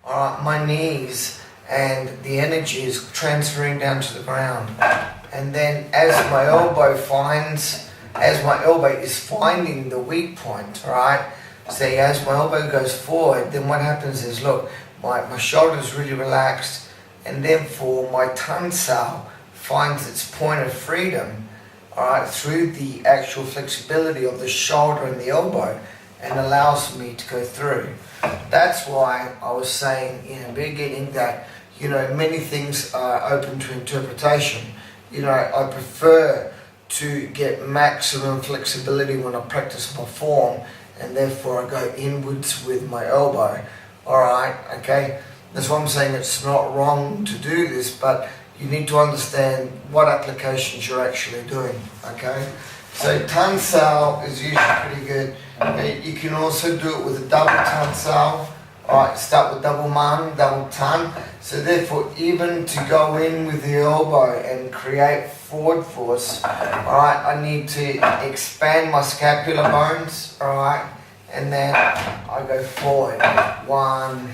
alright, my knees and the energy is transferring down to the ground. And then as my elbow is finding the weak point, right? So as my elbow goes forward, then what happens is, look, my shoulder is really relaxed, and therefore my tongue cell finds its point of freedom, alright, through the actual flexibility of the shoulder and the elbow, and allows me to go through. That's why I was saying in the beginning that, you know, many things are open to interpretation. You know, I prefer to get maximum flexibility when I practice my form, and therefore I go inwards with my elbow. Alright, okay? That's why I'm saying it's not wrong to do this, but you need to understand what applications you're actually doing, okay? So tongue cell is usually pretty good. You can also do it with a double tongue cell. Alright, start with double man, double tongue. So therefore, even to go in with the elbow and create forward force, alright, I need to expand my scapular bones, alright, and then I go forward. 1,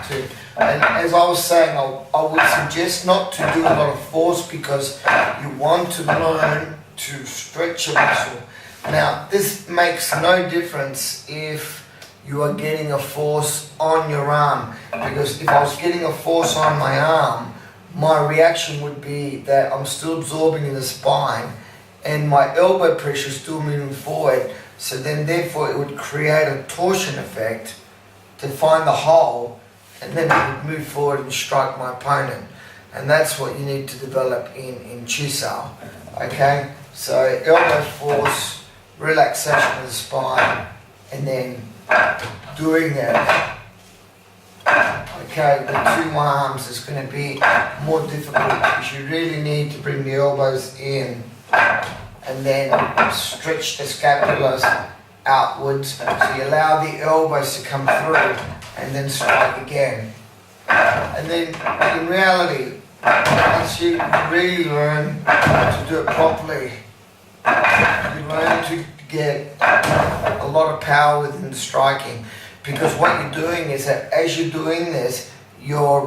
2. And as I was saying, I would suggest not to do a lot of force because you want to learn to stretch a muscle. Now, this makes no difference if you are getting a force on your arm, because if I was getting a force on my arm, my reaction would be that I'm still absorbing in the spine and my elbow pressure is still moving forward, so then therefore it would create a torsion effect to find the hole, and then it would move forward and strike my opponent. And that's what you need to develop in Chisao, okay? So elbow force, relaxation of the spine, and then doing that, okay, with 2 arms is going to be more difficult because you really need to bring the elbows in and then stretch the scapulas outwards, so you allow the elbows to come through and then strike again. And then in reality, once you really learn to do it properly, you learn to get a lot of power within the striking, because what you're doing is that as you're doing this, you're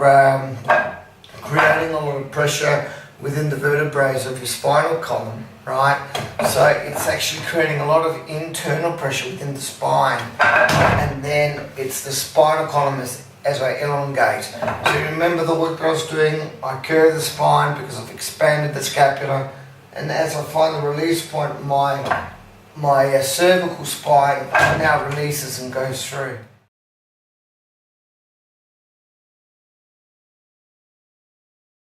creating a lot of pressure within the vertebrae of your spinal column, right? So it's actually creating a lot of internal pressure within the spine, and then it's the spinal column as I elongate. So remember the work that I was doing, I curve the spine because I've expanded the scapula, and as I find the release point, my cervical spine now releases and goes through.